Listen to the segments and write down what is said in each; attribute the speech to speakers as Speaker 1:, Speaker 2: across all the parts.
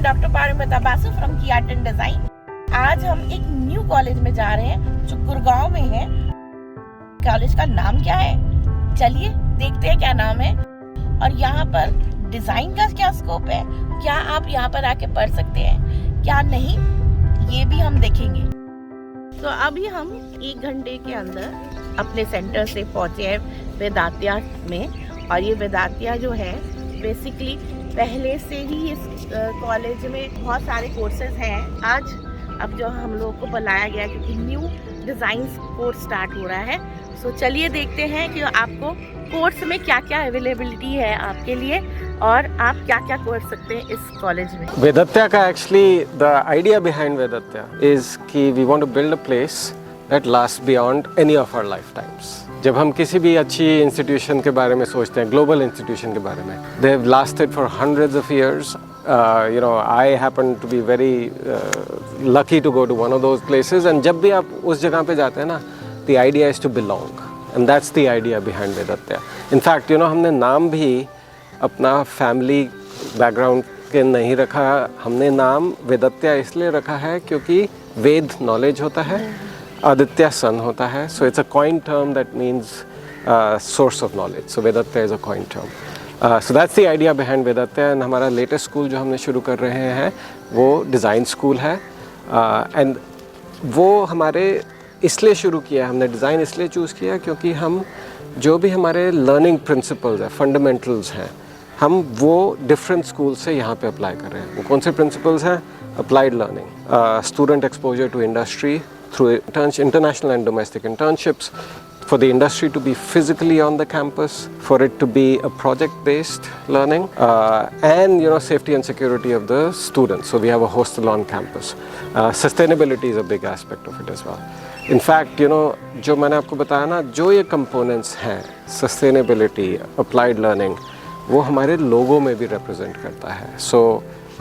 Speaker 1: Doctor पारुमिता Basu from की art and design. आज हम एक न्यू कॉलेज में जा रहे हैं जो गुड़गांव में है। कॉलेज का नाम क्या है, चलिए देखते हैं क्या नाम है और यहाँ पर डिजाइन का क्या स्कोप है, क्या आप यहाँ पर आके पढ़ सकते हैं क्या नहीं, ये भी हम देखेंगे। तो अभी हम 1 घंटे के अंदर अपने सेंटर से पहुँचे हैं वेदांत्या में। और ये वेदांत्या जो है बेसिकली पहले से ही इस कॉलेज में बहुत सारे कोर्सेज हैं। आज अब जो हम लोगों को बुलाया गया क्योंकि न्यू डिज़ाइन कोर्स स्टार्ट हो रहा है। सो चलिए देखते हैं कि आपको कोर्स में क्या क्या अवेलेबिलिटी है आपके लिए और आप क्या क्या कर सकते हैं इस कॉलेज में।
Speaker 2: वेदांत्या का actually the idea behind Vedantya is कि we want to build a place that last beyond any of our lifetimes. जब हम किसी भी अच्छी इंस्टीट्यूशन के बारे में सोचते हैं, ग्लोबल इंस्टीट्यूशन के बारे में, they have lasted for hundreds of years. You know, I happen to be very lucky to go to one of those places, and जब भी आप उस जगह पे जाते हैं ना, the idea is to belong, and that's the idea behind Vedaantya. In fact, you know, हमने नाम भी अपना फैमिली बैकग्राउंड के नहीं रखा, हमने नाम वेदांत्या इसलिए रखा है क्योंकि वेद नॉलेज होता है, आदित्य सन होता है, so it's a coined term that means source of knowledge. So Vedaantya is a coined term. So that's the idea behind Vedaantya, and हमारा लेटेस्ट स्कूल जो हमने शुरू कर रहे हैं वो डिज़ाइन स्कूल है। एंड वो हमारे इसलिए शुरू किया, हमने डिज़ाइन इसलिए चूज़ किया क्योंकि हम जो भी हमारे लर्निंग प्रिंसिपल्स हैं, फंडामेंटल्स हैं, हम वो डिफरेंट स्कूल से यहाँ पे अप्लाई कर रहे हैं। वो कौन से प्रिंसिपल्स हैं? Applied learning, student exposure to industry through international and domestic internships, for the industry to be physically on the campus, for it to be a project-based learning, and you know, safety and security of the students. So we have a hostel on campus. Sustainability is a big aspect of it as well. In fact, you know, जो मैंने आपको बताया ना, जो ये components हैं, sustainability, applied learning, वो हमारे लोगो में भी represent करता है। So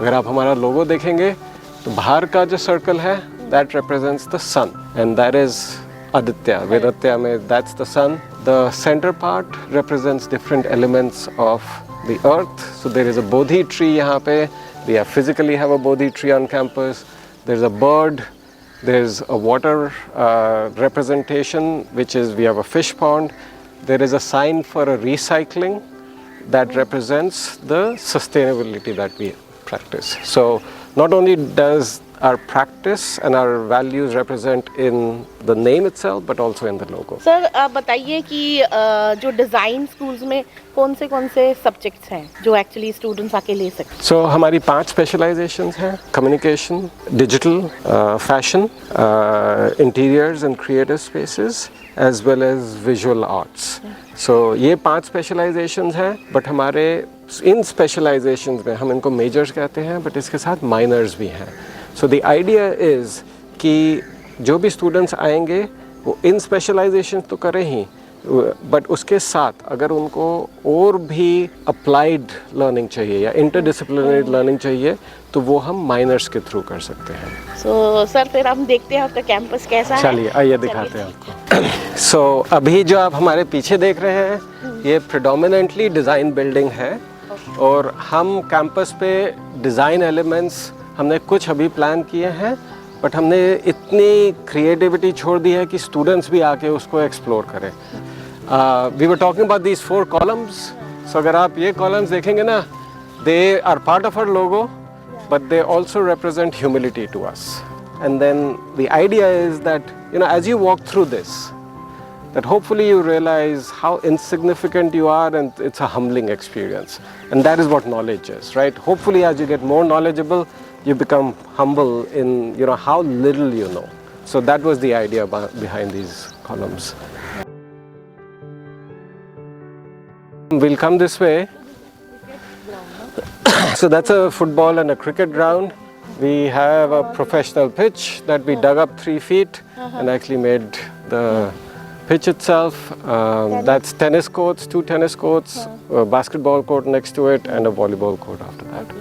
Speaker 2: अगर आप हमारा लोगो देखेंगे तो बाहर का जो सर्कल है, that represents the sun, and that is Aditya. Vedaantya mein that's the sun. The center part represents different elements of the earth. So there is a bodhi tree यहाँ पे. We physically have a bodhi tree on campus. There's a bird. There's a water representation, which is we have a fish pond. There is a sign for a recycling that represents the sustainability that we practice. So not only does our practice and our values represent in the name itself, but also in the logo.
Speaker 1: Sir आप बताइए कि जो design schools में कौन से subjects हैं जो actually students आके ले सकते हैं?
Speaker 2: So हमारी 5 स्पेशलाइजेशंस हैं: communication, digital, fashion, interiors and creative spaces, as well as visual arts. So ये 5 स्पेशलाइजेशंस हैं, बट हमारे इन स्पेशलाइजेशंस में हम इनको मेजर्स कहते हैं, बट इसके साथ माइनर्स भी हैं। सो द आइडिया इज़ कि जो भी स्टूडेंट्स आएंगे वो इन स्पेशलाइजेशन तो करें ही, बट उसके साथ अगर उनको और भी अप्लाइड लर्निंग चाहिए या इंटरडिसिप्लिनरी लर्निंग चाहिए तो वो हम माइनर्स के थ्रू कर सकते हैं।
Speaker 1: सो सर फिर हम देखते हैं आपका कैंपस कैसा है।
Speaker 2: चलिए आइए दिखाते हैं आपको। सो अभी जो आप हमारे पीछे देख रहे हैं ये प्रेडोमिनेंटली डिज़ाइन बिल्डिंग है, और हम कैंपस पे डिज़ाइन एलिमेंट्स हमने कुछ अभी प्लान किए हैं, बट हमने इतनी क्रिएटिविटी छोड़ दी है कि स्टूडेंट्स भी आके उसको एक्सप्लोर करें। We were talking about these 4 columns. So अगर आप ये कॉलम्स देखेंगे ना, they are part of our logo, but they also represent humility to us. And then the idea is that, you know, as you walk through this, that hopefully you realize how insignificant you are, and it's a humbling experience. And that is what knowledge is, right? Hopefully as you get more knowledgeable, you become humble in, you know, how little you know. So that was the idea behind these columns. We'll come this way. So that's a football and a cricket ground. We have a professional pitch that we dug up 3 feet and actually made the pitch itself. That's tennis courts, 2 tennis courts, a basketball court next to it, and a volleyball court after that.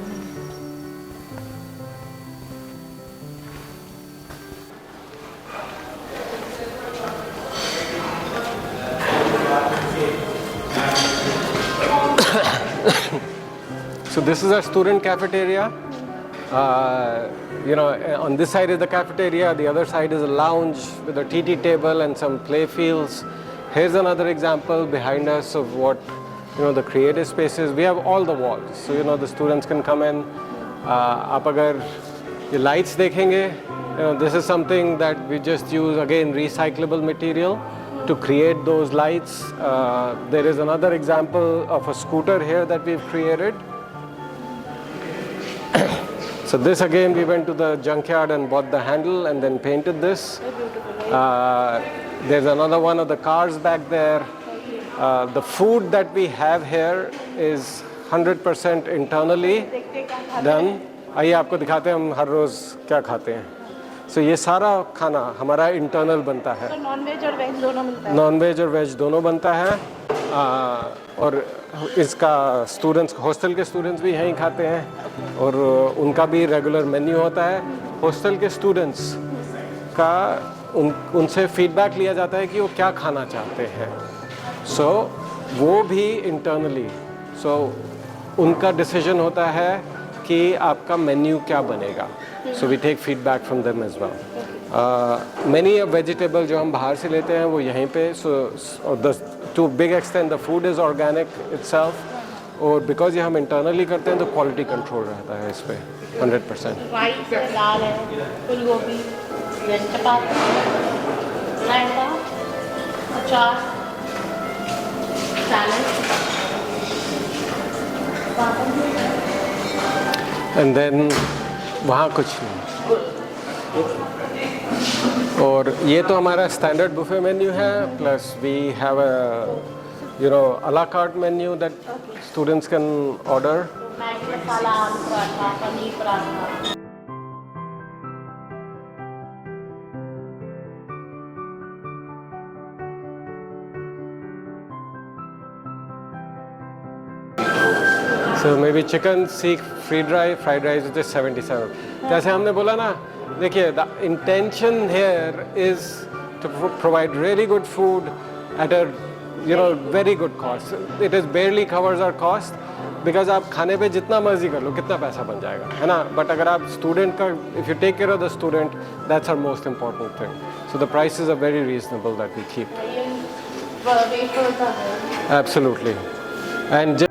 Speaker 2: So this is our student cafeteria. You know, on this side is the cafeteria, the other side is a lounge with a TT table and some play fields. Here's another example behind us of what, you know, the creative spaces. We have all the walls, so you know the students can come in. आप अगर ये lights देखेंगे, you know, this is something that we just use again recyclable material to create those lights. There is another example of a scooter here that we've created. So this again, we went to the junkyard and bought the handle and then painted this. There's another one of the cars back there. The food that we have here is 100% internally done. आइए आपको दिखाते हैं हम हर रोज़ क्या खाते हैं. So ये सारा खाना हमारा इंटरनल बनता है.
Speaker 1: नॉन वेज और वेज दोनों मिलता है.
Speaker 2: नॉन वेज और वेज दोनों बनता है. और इसका स्टूडेंट्स, हॉस्टल के स्टूडेंट्स भी यहीं खाते हैं और उनका भी रेगुलर मेन्यू होता है. हॉस्टल के स्टूडेंट्स का उनसे फीडबैक लिया जाता है कि वो क्या खाना चाहते हैं. सो वो भी इंटरनली, सो उनका डिसीजन होता है कि आपका मेन्यू क्या बनेगा. So we take feedback from them as well. Many vegetable जो हम बाहर से लेते हैं वो यहीं पे. So to big extent the food is organic itself, और बिकॉज ये हम इंटरनली करते हैं तो क्वालिटी कंट्रोल रहता है इस पे 100%.
Speaker 1: राइस है, दाल है, फूल गोभी, चपाती, रायता, अचार, सैलड,
Speaker 2: एंड देन वहाँ कुछ नहीं. और ये तो हमारा स्टैंडर्ड बुफे मेन्यू है, plus we have a, you know, a la carte menu that students can order.
Speaker 1: Maggi masala, aloo paratha, paneer paratha.
Speaker 2: So maybe chicken, seek, fried rice which is 77. जैसे हमने बोला ना, देखिए, the intention here is to provide really good food at a, you know, very good cost. It is barely covers our cost because आप खाने पे जितना मर्जी कर लो कितना पैसा बन जाएगा, है ना. बट अगर आप स्टूडेंट का, if you take care of the student, that's our most important thing. So the prices are very reasonable that we keep. Absolutely. And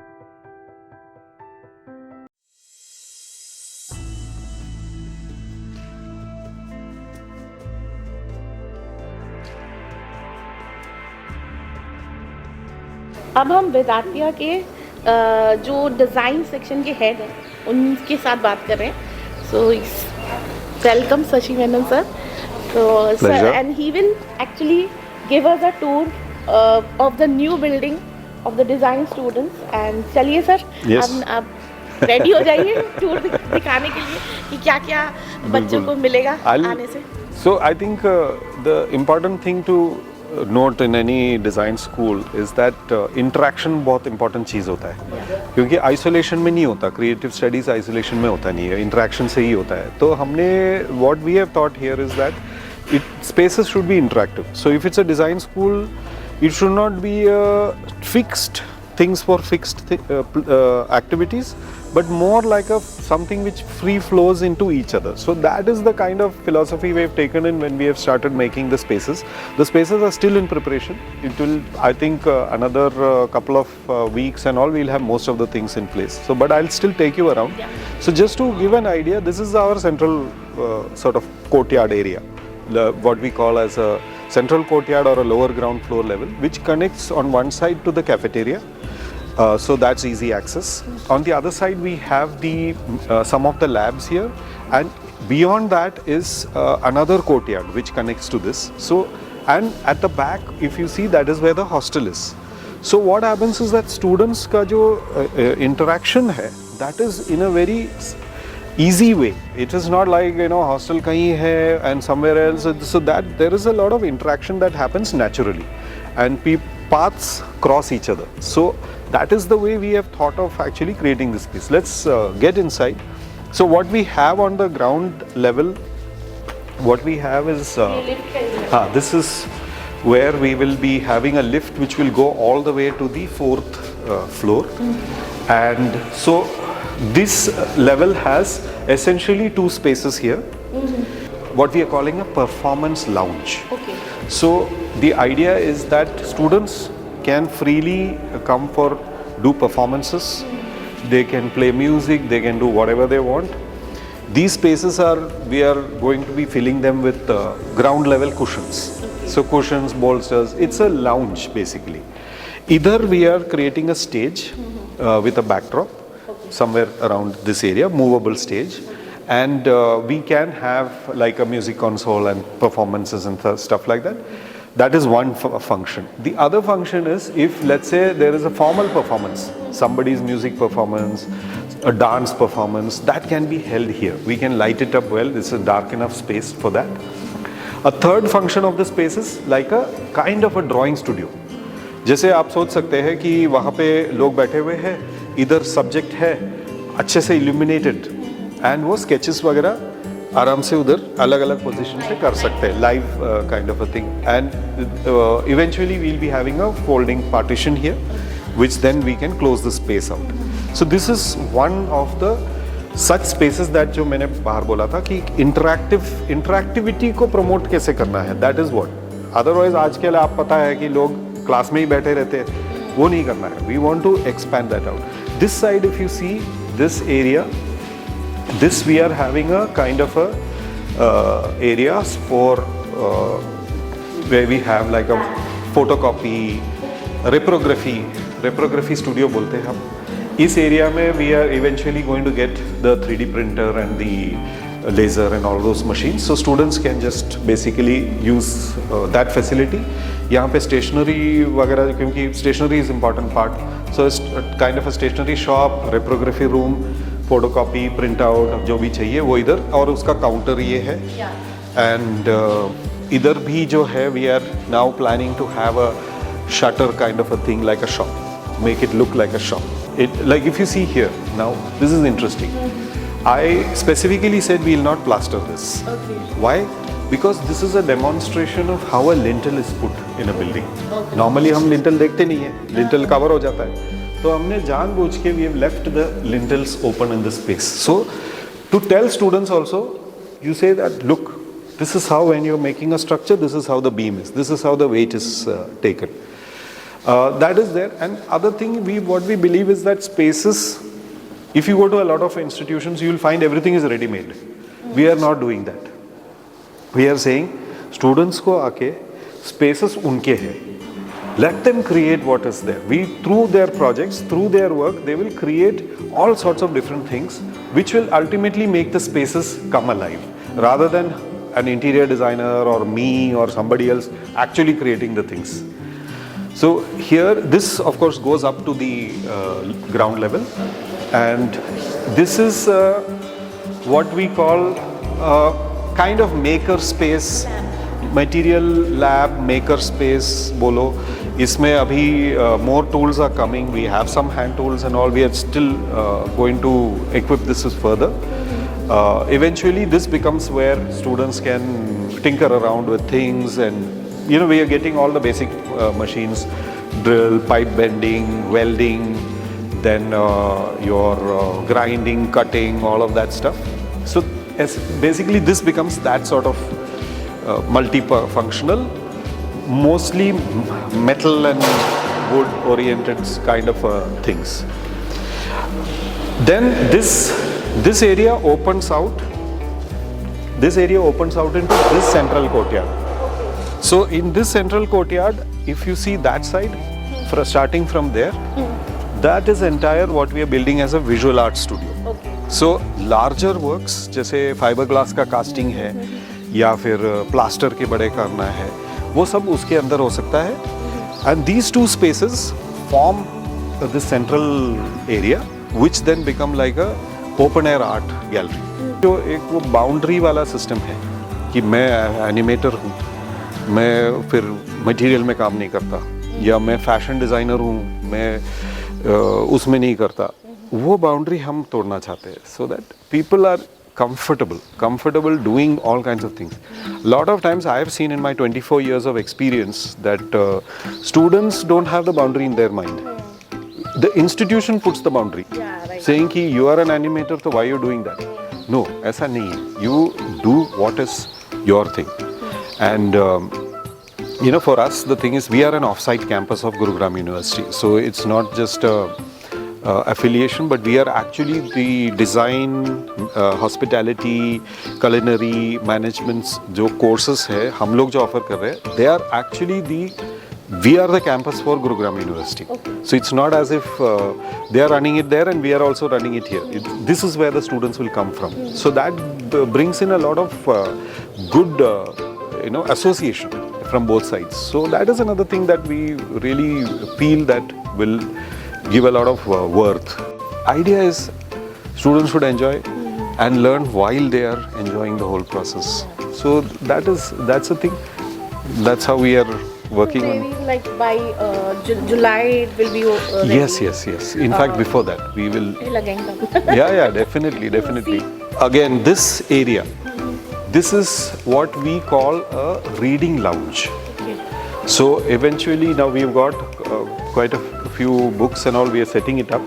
Speaker 1: अब हम वेदांतिया के जो डिज़ाइन सेक्शन के हेड हैं उनके साथ बात कर रहे हैं. So welcome Shashi Menon sir. तो sir, and he will actually give us a tour of the new building of the design students. And चलिए सर, आप रेडी हो जाइए टूर दिखाने के लिए कि क्या क्या बच्चों को मिलेगा आने से.
Speaker 3: So I think the important thing to note in any design school is that interaction बहुत important चीज़ होता है, क्योंकि isolation में नहीं होता. creative studies isolation में होता नहीं है, interaction से ही होता है. तो हमने what we have thought here is that spaces should be interactive. So if it's a design school, it should not be fixed things for fixed activities, but more like something which free flows into each other. So that is the kind of philosophy we have taken in when we have started making the spaces. The spaces are still in preparation. It will, I think, another couple of weeks and all, we'll have most of the things in place. So, but I'll still take you around. Yeah. So just to give an idea, this is our central sort of courtyard area, what we call as a central courtyard or a lower ground floor level, which connects on one side to the cafeteria. So that's easy access. On the other side, we have the some of the labs here, and beyond that is another courtyard which connects to this. So, and at the back, if you see, that is where the hostel is. So what happens is that students का जो interaction है, that is in a very easy way. It is not like, you know, hostel kahin hai and somewhere else. So that there is a lot of interaction that happens naturally, and paths cross each other. So that is the way we have thought of actually creating this piece. Let's get inside. So what we have on the ground level, what we have is this is where we will be having a lift which will go all the way to the 4th floor. And so This level has essentially two spaces here, what we are calling a performance lounge.
Speaker 1: Okay.
Speaker 3: So the idea is that students can freely come for do performances, they can play music, they can do whatever they want. These spaces we are going to be filling them with ground level cushions. So cushions, bolsters, it's a lounge basically. Either we are creating a stage with a backdrop somewhere around this area, movable stage, and we can have like a music console and performances and stuff like that. That is one function. The other function is if let's say there is a formal performance, somebody's music performance, a dance performance, that can be held here. We can light it up well. This is a dark enough space for that. A third function of the space is like a kind of a drawing studio. जैसे आप सोच सकते हैं कि वहाँ पे लोग बैठे हुए हैं, इधर सब्जेक्ट है अच्छे से इल्यूमिनेटेड एंड वो स्केचेस वगैरह आराम से उधर अलग अलग पोजीशन से कर सकते हैं, live kind of a thing. And eventually will be having a folding partition here which then we can close the space out. So this is one of the such spaces that जो मैंने बाहर बोला था कि interactivity को promote कैसे करना है, that is what. Otherwise आजकल आप पता है कि लोग क्लास में ही बैठे रहते हैं, वो नहीं करना है. We want to expand that out. This side if you see this area, this we are having a kind of a areas for where we have like a photocopy, reprography studio बोलते हैं हम. इस area में we are eventually going to get the 3D printer and the laser and all those machines, so students can just basically use that facility. यहाँ पे stationery वगैरह, क्योंकि stationery is important part, so it's kind of a stationery shop, reprography room, photocopy, print out, जो भी चाहिए वो इधर, और उसका काउंटर ये है. And इधर भी जो है we are now planning to have a shutter kind of a thing like a shop, make it look like a shop. It like if you see here now, this is interesting. I specifically said we will not plaster this.
Speaker 1: Okay.
Speaker 3: Why? Because this is a demonstration of how a lintel is put in a building. Normally हम lintel देखते नहीं है, lintel cover हो जाता है, तो हमने जानबूझ के we have left the lintels open in this space. So to tell students also, you say that look, this is how when you're making a structure, this is how the beam is, this is how the weight is taken. That is there. And other thing what we believe is that spaces, if you go to a lot of institutions, you will find everything is ready made. We are not doing that. We are saying students को आके spaces उनके हैं, let them create what is there. We through their projects, through their work, they will create all sorts of different things which will ultimately make the spaces come alive, rather than an interior designer or me or somebody else actually creating the things. So here this of course goes up to the ground level, and this is what we call kind of maker space, material lab, maker space बोलो. इसमें अभी more tools are coming. We have some hand tools and all. We are still going to equip this further. Eventually this becomes where students can tinker around with things, and you know, we are getting all the basic machines, drill, pipe bending, welding, then your grinding, cutting, all of that stuff. So basically this becomes that sort of multi-functional, mostly metal and wood oriented kind of things. Then this area opens out. This area opens out into this central courtyard. So in this central courtyard, if you see that side, starting from there, that is entire what we are building as a visual art studio.
Speaker 1: Okay.
Speaker 3: So larger works जैसे fiberglass का casting है या फिर plaster के बड़े करना है, वो सब उसके अंदर हो सकता है. And these two spaces form the central area, which then become like a open air art gallery. जो एक वो boundary वाला system है कि मैं animator हूँ, मैं फिर मटेरियल में काम नहीं करता, या मैं फैशन डिज़ाइनर हूँ, मैं उसमें नहीं करता, वो बाउंड्री हम तोड़ना चाहते हैं, so that people are comfortable doing all kinds of things. Lot of times I have seen in my 24 years of experience that students don't have the boundary in their mind. the institution puts the boundary,
Speaker 1: Yeah, right.
Speaker 3: saying कि you are an animator, so why you doing that? No, ऐसा नहीं है. You do what is your thing. And you know, for us, the thing is, we are an off-site campus of Gurugram University, so it's not just a affiliation, but we are actually the design, hospitality, culinary, management जो courses है हम लोग जो offer कर रहे हैं, they are actually we are the campus for Gurugram University.
Speaker 1: Okay.
Speaker 3: So it's not as if they are running it there and we are also running it here. This is where the students will come from. So that brings in a lot of good association from both sides. So that is another thing that we really feel that will give a lot of worth. Idea is students should enjoy and learn while they are enjoying the whole process. So that's the thing. That's how we are working on.
Speaker 1: Maybe like by July it will be ready.
Speaker 3: Yes. In fact, before that, we will.
Speaker 1: लगेंगे.
Speaker 3: Yeah, definitely. Again, this area, this is what we call a reading lounge.
Speaker 1: Okay.
Speaker 3: So eventually, now we've got quite a few books and all. We are setting it up.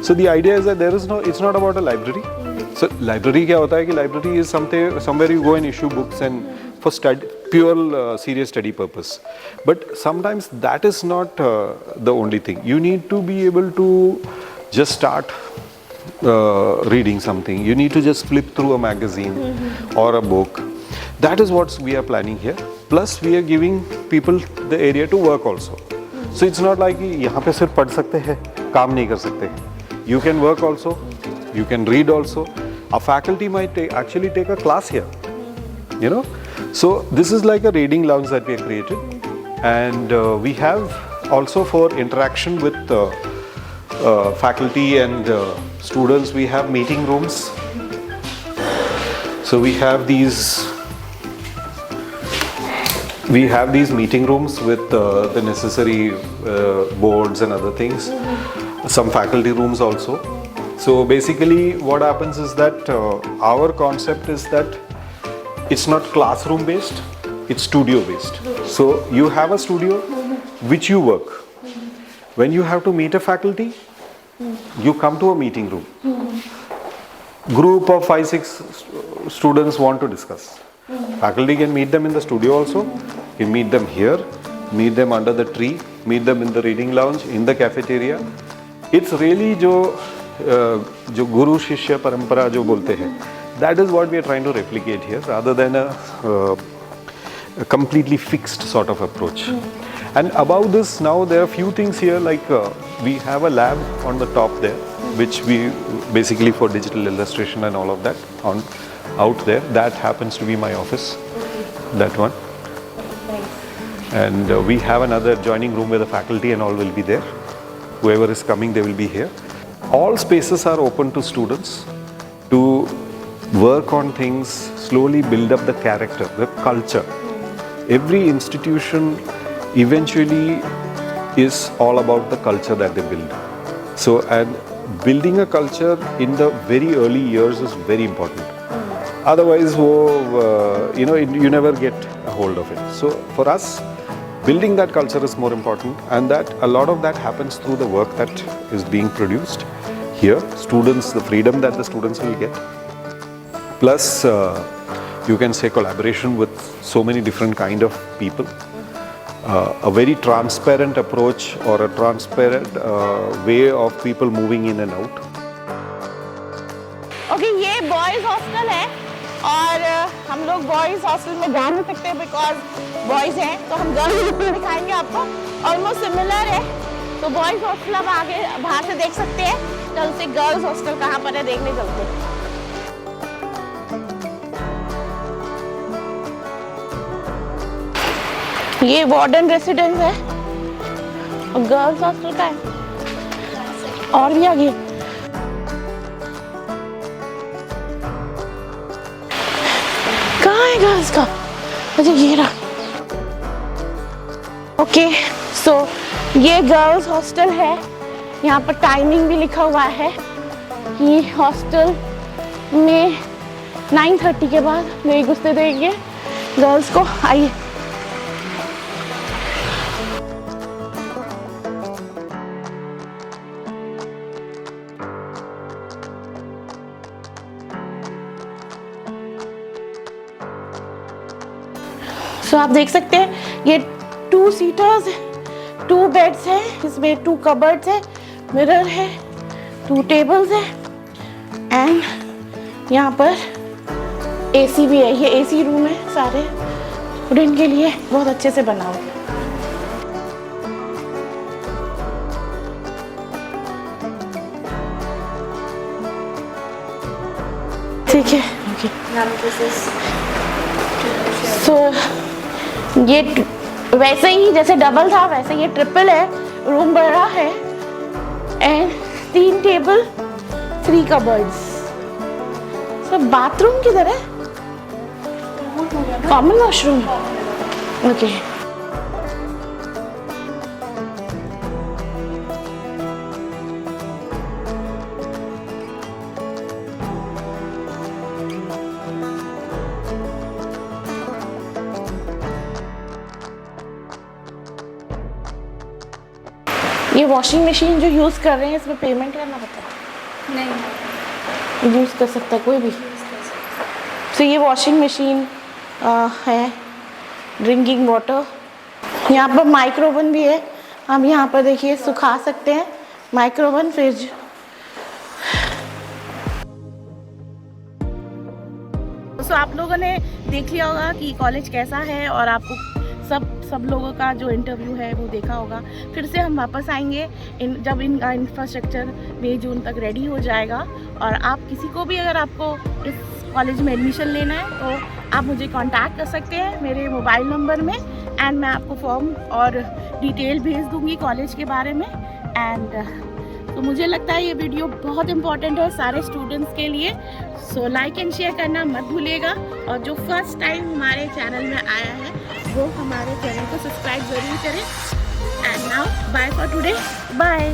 Speaker 3: So the idea is that it's not about a library. So library क्या होता है कि library is somewhere you go and issue books and for study, pure serious study purpose. But sometimes that is not the only thing. You need to be able to just start reading something. You need to just flip through a magazine or a book. That is what we are planning here. Plus we are giving people the area to work also. So it's not like यहाँ पे सिर्फ पढ़ सकते हैं, काम नहीं कर सकते. You can work also. You can read also. A faculty might actually take a class here. You know. So this is like a reading lounge that we have created, and we have also for interaction with faculty and students, we have meeting rooms. So we have these meeting rooms with the necessary boards and other things. Some faculty rooms also. So basically what happens is that our concept is that it's not classroom based, it's studio based. So you have a studio which you work. When you have to meet a faculty, you come to a meeting room. Group of 5-6 students want to discuss. Faculty can meet them in the studio also, can meet them here, meet them under the tree, meet them in the reading lounge, in the cafeteria. It's really जो गुरु शिष्य परंपरा जो बोलते हैं, that is what we are trying to replicate here, rather than a completely fixed sort of approach. And above this, now there are few things here, like we have a lab on the top there, which we basically for digital illustration and all of that out there. That happens to be my office, that one. And we have another adjoining room where the faculty and all will be there. Whoever is coming, they will be here. All spaces are open to students to work on things, slowly build up the character, the culture. Every institution eventually is all about the culture that they build. So, and building a culture in the very early years is very important. Otherwise, you never get a hold of it. So, for us, building that culture is more important, and that a lot of that happens through the work that is being produced here. Students, the freedom that the students will get. Plus, you can say collaboration with so many different kind of people. A very transparent approach or a transparent way of people moving in and out.
Speaker 1: Okay, ये boys hostel है और हम लोग boys hostel में जा नहीं सकते because boys हैं, तो हम गर्ल्स हॉस्टल दिखाएंगे आपको. ऑलमोस्ट सिमिलर है. तो बॉयज हॉस्टल अब आगे बाहर से देख सकते हैं. चल से गर्ल्स हॉस्टल कहाँ पर है देखने चलते हैं. ये वार्डन रेसिडेंस है और गर्ल्स हॉस्टल का है. और भी आगे कहाँ है गर्ल्स का? अच्छा ये रहा. ओके, सो ये गर्ल्स हॉस्टल है. यहाँ पर टाइमिंग भी लिखा हुआ है कि हॉस्टल में 9:30 के बाद नहीं घुसते देंगे गर्ल्स को. आइए. सो आप देख सकते हैं ये 2 सीटर्स, 2 बेड्स है, इसमें 2 कबर्ड्स है, मिरर है, 2 टेबल्स है एंड यहाँ पर एसी भी है। ये एसी रूम है सारे स्टूडेंट के लिए, बहुत अच्छे से बना हुआ है। ठीक है, ओके। सो ये वैसे ही जैसे डबल था वैसे ये ट्रिपल है, रूम बड़ा है and 3 table, 3 cupboards. So bathroom किधर है? Common washroom, okay. ये वॉशिंग मशीन जो यूज़ कर रहे हैं इसमें पेमेंट करना पड़ता है? नहीं, यूज़ कर सकता है कोई भी। तो ये वॉशिंग मशीन है, ड्रिंकिंग वाटर, यहाँ पर माइक्रोवन भी है, हम यहाँ पर देखिए सुखा सकते हैं, माइक्रोवन, फ्रिज। तो आप लोगों ने देख लिया होगा कि कॉलेज कैसा है और आपको सब लोगों का जो इंटरव्यू है वो देखा होगा। फिर से हम वापस आएंगे जब इनका इंफ्रास्ट्रक्चर मई जून तक रेडी हो जाएगा। और आप किसी को भी अगर आपको इस कॉलेज में एडमिशन लेना है तो आप मुझे कांटेक्ट कर सकते हैं मेरे मोबाइल नंबर में एंड मैं आपको फॉर्म और डिटेल भेज दूंगी कॉलेज के बारे में। एंड तो मुझे लगता है ये वीडियो बहुत इंपॉर्टेंट है सारे स्टूडेंट्स के लिए। सो लाइक एंड शेयर करना मत भूलिएगा और जो फर्स्ट टाइम हमारे चैनल में आया है वो हमारे चैनल को सब्सक्राइब ज़रूर करें। And now bye for today, bye.